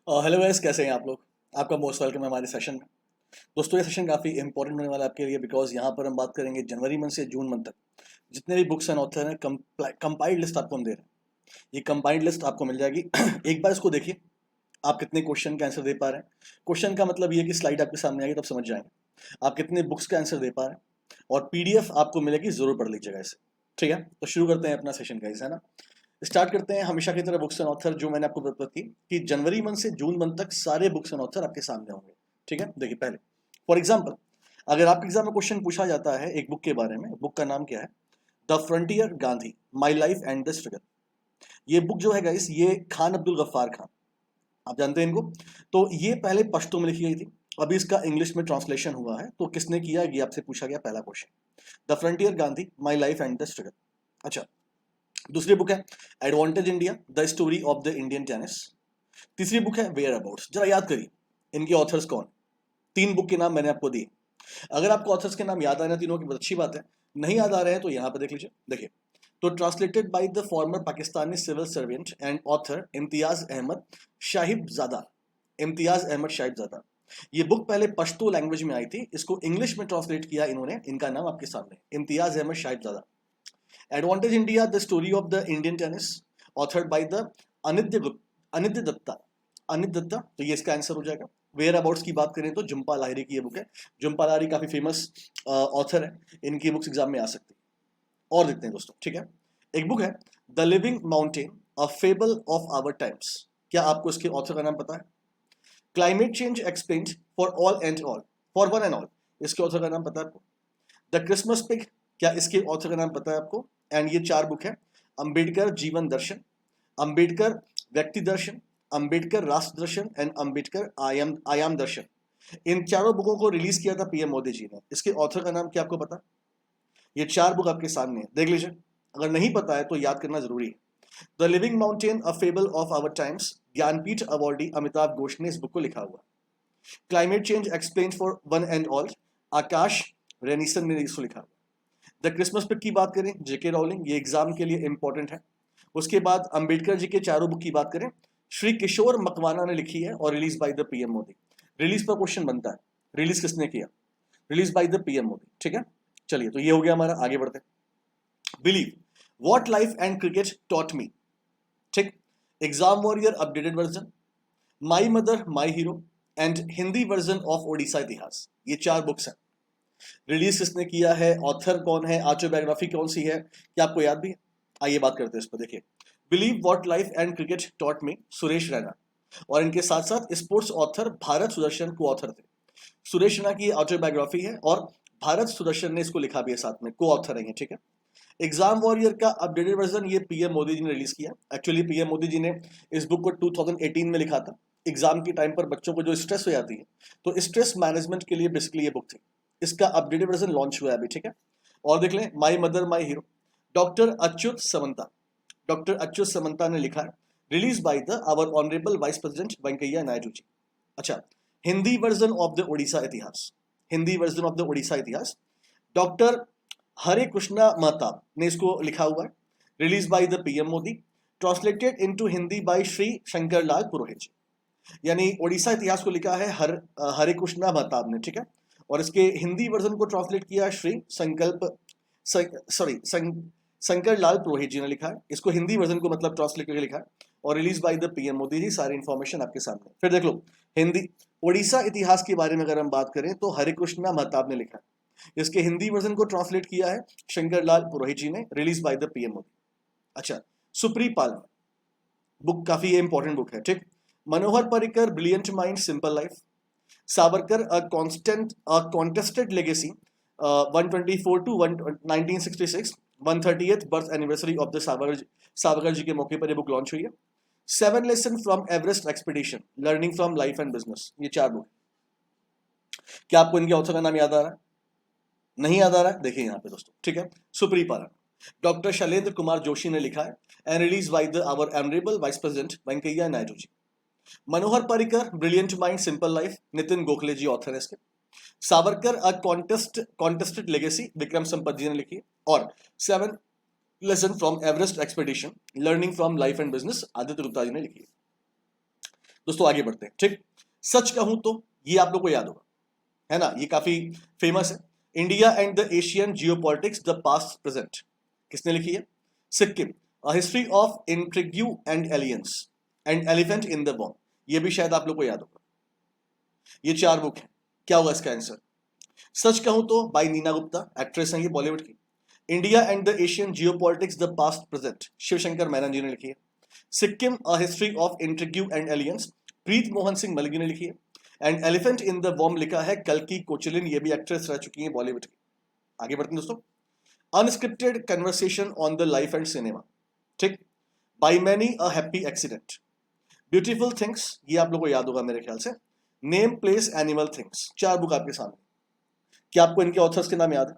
Hello guys, कैसे हैं आप लोग। आपका मोस्ट वेलकम है हमारे सेशन में। दोस्तों, ये सेशन काफ़ी इंपॉर्टेंट होने वाला है आपके लिए, बिकॉज यहाँ पर हम बात करेंगे जनवरी मंथ से जून मंथ तक जितने भी बुक्स एंड ऑथर हैं, कंपाइल्ड लिस्ट आपको हम दे रहे हैं। ये कंपाइल्ड लिस्ट आपको मिल जाएगी। एक बार इसको देखिए, आप कितने क्वेश्चन का आंसर दे पा रहे हैं। क्वेश्चन का मतलब ये कि स्लाइड आपके सामने आएगी तब समझ जाएंगे आप कितने बुक्स का आंसर दे पा रहे हैं, और पीडीएफ आपको मिलेगी, जरूर पढ़ लीजिएगा इसे। ठीक है, तो शुरू करते हैं अपना सेशन गाइस, है ना। स्टार्ट करते हैं हमेशा की तरह बुक्स एंड ऑथर, जो मैंने आपको बताई थी कि जनवरी मंथ से जून मंथ तक सारे बुक्स एंड ऑथर आपके सामने होंगे। ठीक है, देखिए पहले फॉर एग्जाम्पल, अगर आपके एग्जाम में क्वेश्चन पूछा जाता है एक बुक के बारे में, बुक का नाम क्या है, the frontier Gandhi, my life and the struggle. ये बुक जो है गाइस, ये खान अब्दुल गफ्फार खान, आप जानते हैं इनको। तो ये पहले पश्तो में लिखी गई थी, अभी इसका इंग्लिश में ट्रांसलेशन हुआ है। तो किसने किया, ये आपसे पूछा गया पहला question. The frontier Gandhi, my life and the struggle. अच्छा, दूसरी बुक है advantage India, the story of the Indian tennis. तीसरी बुक है वेयर अबाउट्स। जरा याद करिए इनके ऑथर्स कौन। तीन बुक के नाम मैंने आपको दिए। अगर आपको ऑथर्स के नाम याद आ रहे हैं तीनों की, बहुत अच्छी बात है। नहीं याद आ रहे हैं तो यहाँ पे देख लीजिए। देखिए, तो translated by the former Pakistani civil servant and author Imtiaz Ahmed Sahibzada. Imtiaz Ahmed Sahibzada. ये बुक पहले पश्तो लैंग्वेज में आई थी, इसको इंग्लिश में ट्रांसलेट किया इन्होंने। इनका नाम आपके सामने, Imtiaz Ahmed Sahibzada. Advantage India, the story of the Indian tennis, authored by the Anindya Dutta. Anit Dutta, तो ये इसका आंसर हो जाएगा। वेयर अबाउट्स की बात करें तो जुम्पा लाहिरी की ये बुक है। जुम्पा लाहिरी काफी फेमस ऑथर है, इनकी बुक्स एग्जाम में आ सकती है। और देखते हैं दोस्तों, ठीक है। एक बुक है the living mountain, a fable of our times. क्या आपको इसके ऑथर का नाम पता है? Climate change explained for all and all, for one and all, इसके ऑथर का नाम पता है आपको? द क्रिसमस पिग, क्या इसके ऑथर का नाम पता है आपको? एंड ये चार बुक है, अंबेडकर जीवन दर्शन, अंबेडकर व्यक्ति दर्शन, अंबेडकर राष्ट्र दर्शन एंड अंबेडकर आयाम दर्शन। इन चारों बुकों को रिलीज किया था पीएम मोदी जी ने। इसके ऑथर का नाम क्या आपको पता? ये चार बुक आपके सामने है, देख लीजिए। अगर नहीं पता है तो याद करना जरूरी है। The living mountain, a fable of our times, Jnanpith awardee Amitav Ghosh ने इस बुक को लिखा हुआ। Climate change explain for one and all, Akash रेनिसन ने इसको लिखा। द क्रिसमस पिक की बात करें, जेके रॉलिंग, ये एग्जाम के लिए इंपॉर्टेंट है। उसके बाद अंबेडकर जी के चारों बुक की बात करें, श्री किशोर मकवाना ने लिखी है और release by the PM Modi. Release पर क्वेश्चन बनता है, रिलीज किसने किया? Release by the PM Modi. ठीक है, चलिए, तो ये हो गया हमारा। आगे बढ़ते हैं। Believe what life and cricket taught me. ठीक, exam warrior updated version, my mother my hero and Hindi version of Odisha Itihas. ये चार बुक्स हैं। रिलीज किसने किया है, ऑथर कौन है, ऑटोबायोग्राफी कौन सी है, क्या आपको याद भी है? आइए बात करते हैं इस पर। देखिए, believe what life and cricket taught मी, सुरेश रैना। और इनके साथ साथ स्पोर्ट्स ऑथर भारत सुदर्शन को ऑथर थे। सुरेश रैना की ऑटोबायोग्राफी है और भारत सुदर्शन ने इसको लिखा भी है साथ में, को ऑथर है। ठीक है। एग्जाम वॉरियर का अपडेटेड वर्जन ये पीएम मोदी जी ने रिलीज किया। एक्चुअली पीएम मोदी जी ने इस बुक को 2018 में लिखा था। एग्जाम के टाइम पर बच्चों को जो स्ट्रेस हो जाती है, तो स्ट्रेस मैनेजमेंट के लिए बेसिकली ये बुक थी। इसका अपडेटेड वर्जन लॉन्च हुआ है अभी। ठीक है, और देख लें, my mother my hero, doctor Achyuta Samanta. Doctor Achyuta Samanta ने लिखा है, release by the our honourable vice president Venkaiah Naidu ji. अच्छा, Hindi version of the Odisha Itihas, Hindi version of the Odisha Itihas, doctor हरे कृष्णा महताब ने इसको लिखा हुआ है। Release by the PM Modi, translated into Hindi by Shri Shankar Lal Purohit ji. यानी ओडिशा इतिहास को लिखा है हरे कृष्णा महताब ने। ठीक है, और इसके हिंदी वर्जन को ट्रांसलेट किया श्री शंकर लाल पुरोहित जी ने लिखा है। इसको हिंदी वर्जन को मतलब ट्रांसलेट करके लिखा है, और release by the PM Modi ji. सारी इंफॉर्मेशन आपके सामने। फिर देख लो, हिंदी ओडिशा इतिहास के बारे में अगर हम बात करें तो हरे कृष्णा महताब ने लिखा है। इसके हिंदी वर्जन को ट्रांसलेट किया है शंकर लाल पुरोहित जी ने, release by the PM Modi. अच्छा, सुप्री पाल बुक काफी इंपॉर्टेंट बुक है। ठीक, Manohar Parrikar brilliant mind simple life, Savarkar a contested legacy, 124 to 1966, 130th birth anniversary of the Savarkar ji के मौके पर ये बुक लॉन्च हुई है। 7 lesson from Everest expedition, learning from life and business. ये चार बुक। क्या आपको इनके ऑथर का नाम याद आ रहा है? नहीं याद आ रहा है? देखिए यहाँ पे दोस्तों। ठीक है, सुप्री पालन, डॉक्टर शैलेंद्र कुमार जोशी ने लिखा है, and release by the our honourable vice president Venkaiah Naidu ji. Manohar Parrikar brilliant mind simple life, Nitin Gokhale ji author है इसके। Savarkar a contested legacy, Vikram Sampath ji ने लिखी है। और 7 lesson from Everest expedition, learning from life and business, Aditya Gupta ji ने लिखी है। दोस्तों आगे बढ़ते हैं, ठीक। सच कहूं तो ये आप लोग को याद होगा, है ना, ये काफी फेमस है। India and the Asian geopolitics the past present, किसने लिखी है? Sikkim, a history of intrigue and alliance and elephant in the womb, ये भी शायद आप लोग को याद होगा। ये 4 बुक है। क्या होगा इसका आंसर? सच कहूं तो बाय नीना गुप्ता, एक्ट्रेस है ये बॉलीवुड की। India and the Asian geopolitics the past present, Shivshankar Menon ji ने लिखी है। Sikkim, a history of intrigue and alliance, Preet Mohan Singh Malgi ने लिखी है। एंड एलिफेंट इन द वॉर्म लिखा है कल्की कोचलिन, ये भी एक्ट्रेस रह चुकी है बॉलीवुड की। आगे बढ़ते हैं दोस्तों। Unscripted conversation on the life and cinema, ठीक। By many a happy accident, beautiful things, ये आप लोगों को याद होगा मेरे ख्याल से। Name place animal things, 4 book आपके सामने। क्या आपको इनके ऑथर्स के नाम याद है?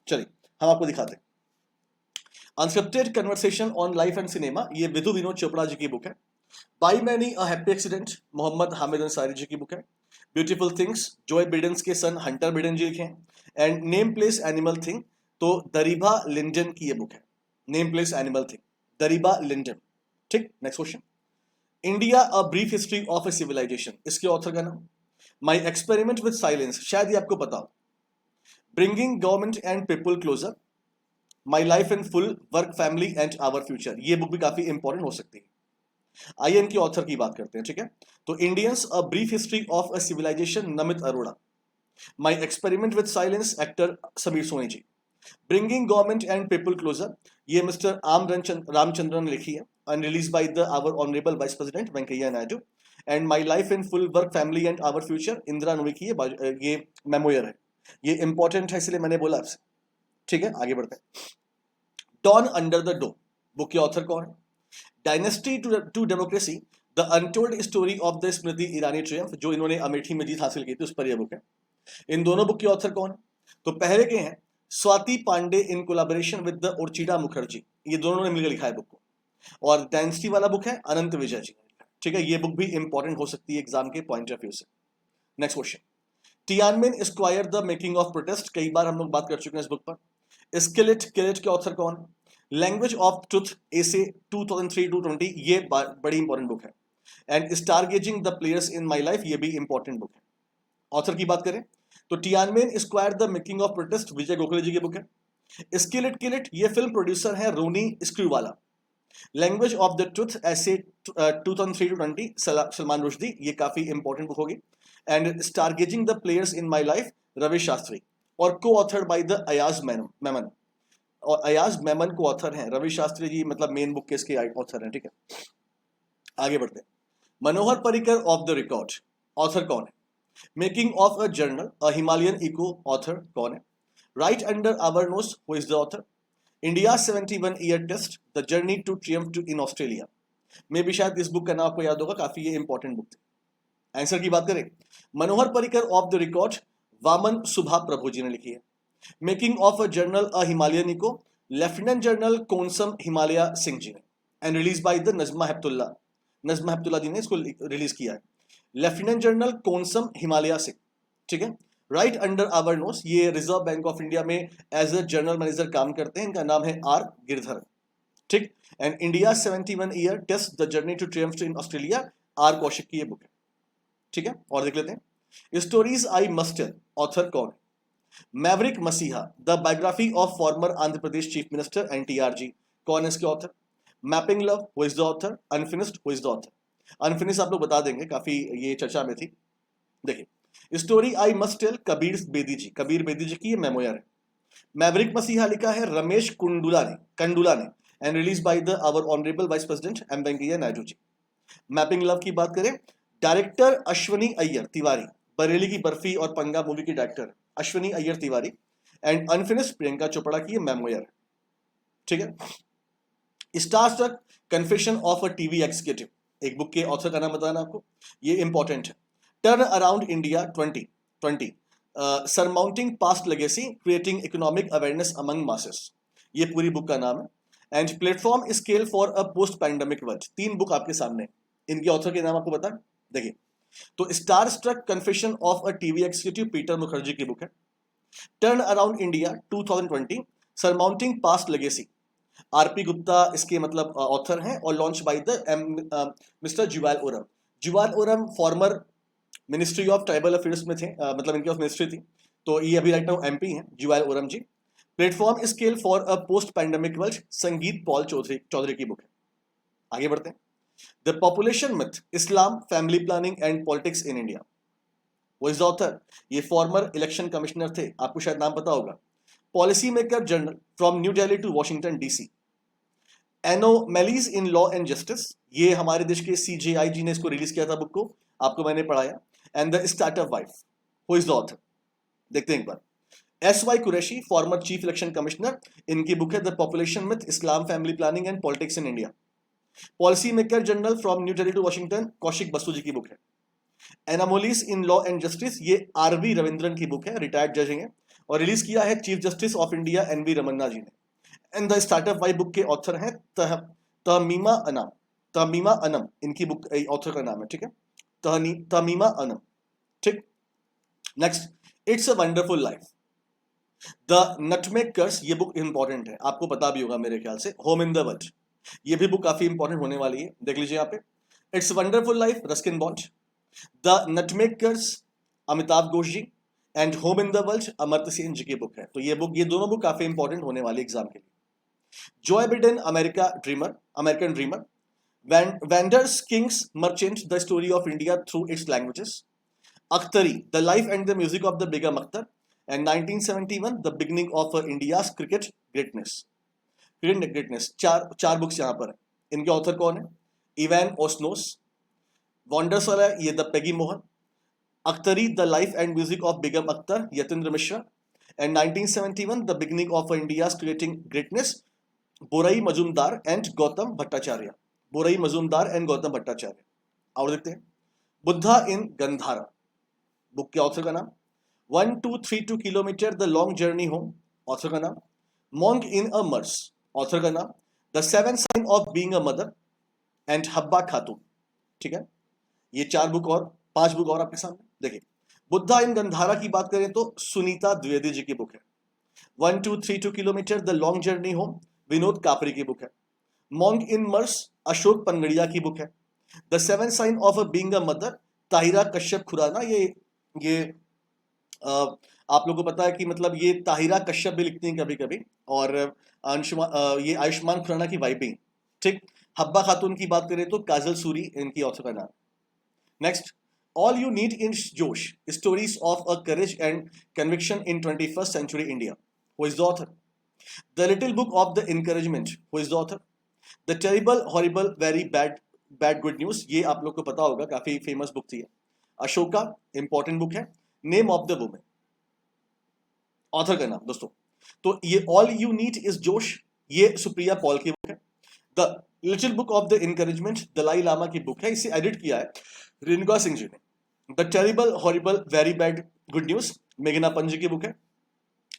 चलिए हम आपको दिखाते हैं। Unscripted conversation on life and cinema, ये विधु विनोद चोपड़ा जी की बुक है। By many a happy accident, Mohammad Hamid Ansari ji की बुक है। ब्यूटीफुल थिंग्स, जोय बिडेंस के सन हंटर बिडेन जी लिखे हैं। And name place animal thing, तो दरीबा लिंडन की ये बुक है। Name place animal thing, Daribha Lyndon, ठीक। Next question. India a brief history of a civilization, इसके ऑथर का नाम? माई एक्सपेरिमेंट विद साइलेंस, शायद ये आपको पता हो। Bringing government and people closer, my life in full, work family and our future, ये बुक भी काफी इंपॉर्टेंट हो सकती है। आइए इनकी ऑथर की बात करते हैं, ठीक है। तो Indians a brief history of a civilization, Namit Arora. My experiment with silence, actor Sameer Soni ji. Bringing government and people closer, ये मिस्टर रामचंद्रन ने लिखी है and release by the our honourable vice president Venkaiah Naidu. And my life in full, work family and our future, Indra Nooyi की ये memoir है। ये important है इसलिए मैंने बोला आपसे, ठीक है। आगे बढ़ते हैं। Dawn under the dome, book के ऑथर कौन है? Dynasty to democracy, the untold story of the Smriti Irani triumph, जो इन्होंने अमेठी में जीत हासिल की थी, उस पर यह बुक है। इन दोनों बुक के ऑथर कौन है? तो पहले के हैं Swati Pandey in collaboration with the उर्चिडा मुखर्जी, ये दोनों ने मिलकर लिखा है बुक को। और डायनेस्टी वाला बुक है अनंत विजय जी, ठीक है। ये बुक भी इंपॉर्टेंट हो सकती है एग्जाम के पॉइंट ऑफ व्यू से। Next question. Tiananmen square the making of protest, कई बार हम लोग बात कर चुके हैं इस बुक पर। स्केलेट किलेट के ऑथर कौन है? लैंग्वेज ऑफ ट्रुथ, एसे 2003-20, ये बड़ी इंपॉर्टेंट बुक है। And star gazing the players in my life, ये भी इंपॉर्टेंट बुक है। ऑथर की बात करें तो Tiananmen square the making of protest, Vijay Gokhale ji की बुक है। स्किलिट किलिट, ये फिल्म प्रोड्यूसर है Ronnie Screwvala. Language of the truth, ऐसे 2003-20, सलमान रुश्दी, ये काफी इंपॉर्टेंट बुक होगी। And star gazing the players in my life, Ravi Shastri, और co-authored by the Ayaz Memon. और अयाज मेमन को ऑथर हैं, रवि शास्त्री जी मतलब मेन बुक के इसके ऑथर हैं, ठीक है। आगे बढ़ते हैं। Manohar Parrikar off the record, author कौन है? Making of a journal, a Himalayan echo, author कौन है? Right under our nose, who is the author? India 71 year test, the journey to triumph in Australia, में भी शायद इस बुक का नाम आपको याद होगा, काफी ये इंपॉर्टेंट बुक थी। आंसर की बात करें, Manohar Parrikar off the record, Waman Subha Prabhu ji ने लिखी है। Making of a journal, a Himalayan echo, lieutenant general Konsam Himalay Singh ji ने। And release by the Najma Heptulla ji ने इसको रिलीज किया है। लेफ्टिनेंट जनरल कोनसम हिमालय सिंह, ठीक है। राइट अंडर आवर नोस, ये रिजर्व बैंक ऑफ इंडिया में एज अ जनरल मैनेजर काम करते हैं, इनका नाम है आर गिरधर, ठीक। And India 71 year test, the journey to triumph in Australia, R Kaushik की ये बुक है, ठीक है। और देख लेते हैं। Stories I must tell, author कौन है? Maverick messiah, the biography of former Andhra Pradesh chief minister NTR ji, कौन है इसके author? Mapping love, who is the author? Unfinished, who is the author? Unfinished आप लोग बता देंगे, काफी ये चर्चा में थी। देखिए, story I must tell, Kabir Bedi ji की ये मेमोयर है। मैवरिक मसीहा लिखा है रमेश कंडुला ने and release by the our honourable vice president M Venkaiah Naidu ji. Mapping love की बात करें, डायरेक्टर अश्वनी अय्यर तिवारी, बरेली की बर्फी और पंगा मूवी की director Ashwiny Iyer Tiwari. And unfinished, Priyanka Chopra की ये मेमोयर है, ठीक है। Star struck confession of a TV executive, एक बुक के ऑथर का नाम बताना आपको, ये इंपॉर्टेंट है। Turn around India 2020, surmounting past legacy, creating economic awareness among masses, ये पूरी बुक का नाम है। And platform scale for a post pandemic world, 3 book आपके सामने, इनके ऑथर के नाम आपको बता। देखिए, तो star struck confession of a TV executive Peter Mukherjea की बुक है। Turn around India 2020, surmounting past legacy, RP Gupta इसके मतलब ऑथर हैं और launch by the mister Jual Oram. Jual Oram former ministry of tribal affairs में थे, मतलब इनकी ऑफ मिनिस्ट्री थी, तो ये अभी राइट नाउ एमपी हैं Jual Oram ji. Platform scale for a post pandemic world, Sangeet Paul Choudary Choudary की बुक है। आगे बढ़ते हैं। The population myth, Islam, family planning and politics in India. वो इज द ऑथर, ये फॉर्मर इलेक्शन कमिश्नर थे, आपको शायद नाम पता होगा। Policy maker journal from New Delhi to Washington DC. Anomalies in law and justice, ये हमारे देश के सीजेआई जी ने इसको रिलीज किया था बुक को, आपको मैंने पढ़ाया। And the startup wife, who is the author, देखते हैं एक बार। S Y Quraishi, former chief election commissioner, इनकी बुक है the population myth, Islam, family planning and politics in India. Policy maker general from New Delhi to Washington, Kaushik Basu ji की book है। Anomalies in law and justice, ये RV Raveendran की book है, retired जज हैं, और रिलीज किया है chief justice of India NV Ramana ji ने। And the startup wife book के ऑथर हैं तमीमा अनम, तमीमा अनम इनकी बुक ऑथर का नाम है, ठीक है, तमीमा अनम, ठीक। Next, it's a wonderful life, the nutmeg curse, ये बुक इंपॉर्टेंट है, आपको पता भी होगा मेरे ख्याल से। होम इन द वर्ल्ड, ये भी बुक काफी इंपॉर्टेंट होने वाली है, देख लीजिए यहाँ पे। It's wonderful life, Ruskin Bond. The nutmeg curse, Amitav Ghosh ji. And home in the world, Amartya Sen ji की बुक है। तो ये दोनों बुक काफी इंपॉर्टेंट होने वाली एग्जाम के लिए। Joy Biden, American dreamer. Vendors Kings merchant, the story of India through it's languages. Akhtari, the life and the music of the Begum Akhtar. And 1971, the beginning of India's cricket greatness. चार books यहाँ पर है। इनके author कौन है? Evan ओस्नोस। Wonders वाला है ये the Peggy Mohan. Akhtari, the life and music of Begum Akhtar, Yatendra Mishra. And 1971, the beginning of India's creating greatness, Borai Majumdar and Gautam Bhattacharya. Borai Majumdar and Gautam Bhattacharya. और देखते हैं। बुद्धा इन गंधारा, बुक के ऑथर का नाम। 1232 kilometre, the long journey home, author का नाम। मॉन्ग इन अ मर्स, ऑथर का नाम। The seven sign of being a mother and Habba खातून, ठीक है। ये 4 बुक और 5 बुक और आपके सामने देखिए। बुद्धा इन गंधारा की बात करें तो सुनीता द्विवेदी जी की बुक है। 1232 kilometre, the long journey home, Vinod कापरी की बुक है। मॉन्ग इन मर्स, अशोक पनगड़िया की बुक है। The seven sign of a being a mother, Tahira Kashyap Khurana. ये आप लोगों को पता है कि मतलब ये ताहिरा कश्यप भी लिखती हैं कभी कभी, और ये आयुष्मान खुराना की वाइफ भी, ठीक। हब्बा खातून की बात करें तो काजल सूरी इनकी ऑथर का नाम। Next, all you need in josh, stories of a courage and conviction in 21st century India, who is the author. The little book of the encouragement, who is the author. The terrible horrible very bad good news, ये आप लोग को पता होगा, काफी famous book थी। Ashoka, important book है। Name of the women, author का नाम दोस्तों। तो ये all you need is Josh, ये सुप्रिया पॉल की बुक है। The little book of the encouragement, Dalai Lama की बुक है, इसे एडिट किया है रेणुका सिंह जी ने। The terrible horrible very bad good news, मेघना पंजी की बुक है।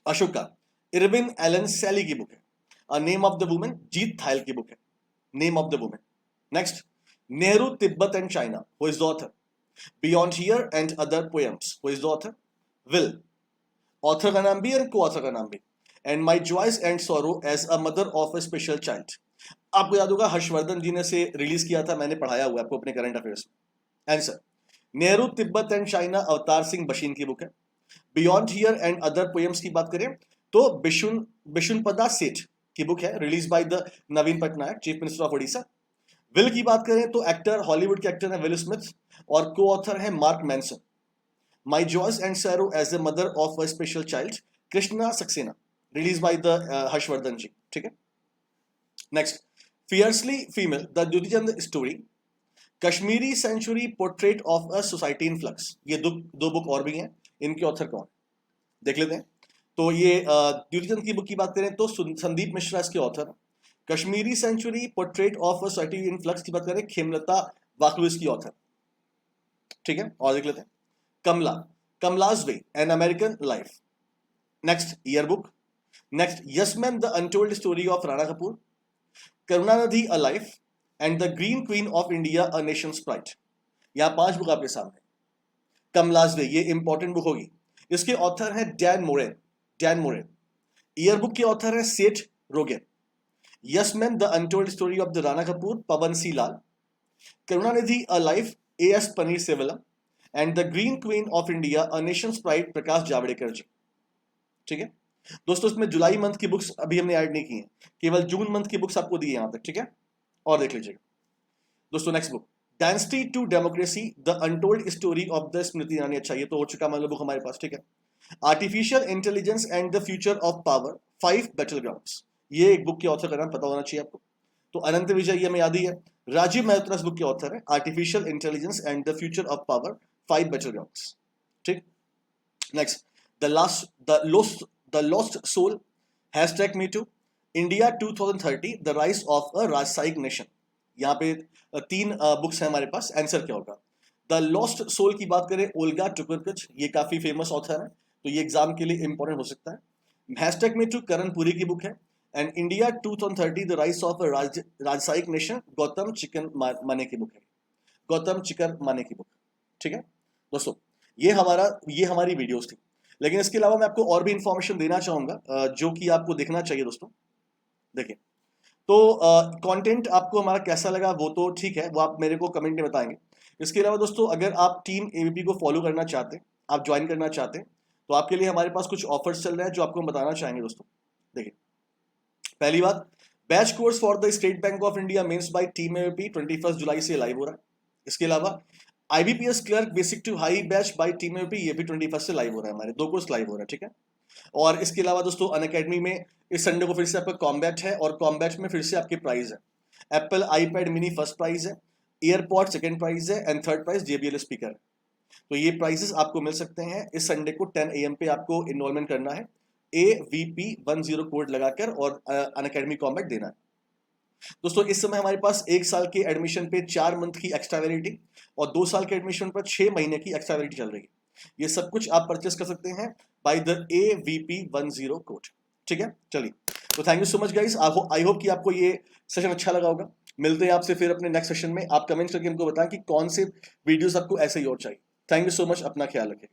अशोका, इरविन एलन सैली की बुक है। A name of the women, Jeet Thayil की बुक है, name of the women. Next, Nehru, Tibet and China, who is the author. Beyond here and other poems, who is the author. Will, author का नाम भी और co-author का नाम भी। And my joys and sorrow as a mother of a special child, आपको याद होगा हर्षवर्धन जी ने से रिलीज किया था, मैंने पढ़ाया हुआ है आपको अपने करंट अफेयर्स में। Answer, Nehru, Tibet and China, Avtar Singh Bhasin की बुक है। Beyond here and other poems की बात करें तो बिशुनपदा सेठ की बुक है, release by the Naveen Patnaik, chief minister of Odisha. Will की बात करें तो एक्टर, हॉलीवुड के एक्टर है विल स्मिथ, और को ऑथर है Mark Manson. My joys and sorrow as a mother of a special child, Krishna Saxena, release by the Harshvardhan ji, ठीक है। Next, fiercely female, the Dutee Chand story, Kashmiri century, portrait of a society in flux, ये दो book और भी हैं, इनके author कौन देख लेते हैं। तो ये द्युतिचंद की बुक की बात करें तो संदीप मिश्रा इसके author. Kashmiri century, portrait of a society in flux की बात करें, खेमलता वाकलू इसकी ऑथर, ठीक है। और देख लेते हैं। Kamala, Kamala's way, an American life. Next, year book. Next, yes ma'am, the untold story of Rana Kapoor. Karunanidhi, a life. And the green queen of India, a nation's pride. यहां 5 बुक आपके सामने। कमलाज वे, ये इंपॉर्टेंट बुक होगी, इसके ऑथर है डैन मोरेन। ईयर बुक के author है Seth Rogen. Yes man the untold story of the Rana Kapoor Pawan C Lall, Karunanidhi a life AS Panneerselvan, and the green queen of India a nation's pride Prakash Javadekar ji. ठीक है दोस्तों, इसमें जुलाई month की बुक्स अभी हमने ऐड नहीं की हैं, केवल जून मंथ की बुक्स आपको दी है यहां तक। ठीक है, और देख लीजिएगा दोस्तों। Next book dynasty to democracy the untold story of the Smriti Irani. अच्छा, ये तो हो चुका मतलब बुक हमारे पास। ठीक है, artificial intelligence and the future of power 5 battle grounds, ये एक बुक के ऑथर का नाम पता होना चाहिए आपको। तो अनंत विजय, ये हमें याद ही है। राजीव मेहता इस बुक के ऑथर है, artificial intelligence and the future of power 5 battlegrounds. ठीक, next the lost soul #me too India 2030 the rise of a Rajasik nation. यहाँ पे 3 बुक्स हैं हमारे पास, आंसर क्या होगा? द लॉस्ट सोल की बात करें, ओल्गा टुकरकच, ये काफी फेमस ऑथर है, तो ये एग्जाम के लिए इंपॉर्टेंट हो सकता है। #me too करण पुरी की बुक है, and India 2030 the rise of a Rajasik nation Gautam Chikermane की बुक है, गौतम चिकन माने की बुक। ठीक है दोस्तों, ये हमारी वीडियोस थी, लेकिन इसके अलावा मैं आपको और भी इंफॉर्मेशन देना चाहूंगा जो कि आपको देखना चाहिए दोस्तों। देखिए, तो कंटेंट आपको हमारा कैसा लगा वो तो ठीक है, वो आप मेरे को कमेंट में बताएंगे। इसके अलावा दोस्तों, अगर आप टीम एबीपी को फॉलो करना चाहते हैं, आप ज्वाइन करना चाहते हैं, तो आपके लिए हमारे पास कुछ ऑफर्स चल रहे हैं जो आपको हम बताना चाहेंगे दोस्तों। देखिए, पहली बात, batch course for the State Bank of India mains by team ABP 21 जुलाई से लाइव हो रहा है। इसके अलावा IBPS clerk basic to high batch by team ABP, ये भी 21 से लाइव हो रहा है, हमारे 2 कोर्स लाइव हो रहा है। ठीक है, और इसके अलावा दोस्तों अनअकैडमी में इस संडे को फिर से आपका कॉम्बैट है, और कॉम्बैट में फिर से आपके प्राइज है, Apple iPad mini first prize है, एयरपॉड सेकंड प्राइज है, and third prize JBL speaker है। तो ये प्राइजेस आपको मिल सकते हैं। इस संडे को 10 AM पे आपको इनरोलमेंट करना है, AVP10 कोड लगाकर, और अनअकैडमी कॉम्बैट देना है। दोस्तों, इस समय हमारे पास 1 साल के एडमिशन पे 4 मंथ की एक्स्ट्रा वैलिडिटी और 2 साल के एडमिशन पर 6 महीने की एक्स्ट्रा वैलिडिटी चल रही है। ये सब कुछ आप परचेस कर सकते हैं बाय द AVP10 कोड। ठीक है, चलिए, तो thank you so much guys. I hope कि आपको ये सेशन अच्छा लगा होगा। मिलते हैं आपसे फिर अपने नेक्स्ट सेशन में। आप कमेंट करके हमको बताएं कि कौन से वीडियोस आपको ऐसे ही और चाहिए। थैंक यू सो मच, अपना ख्याल रखें।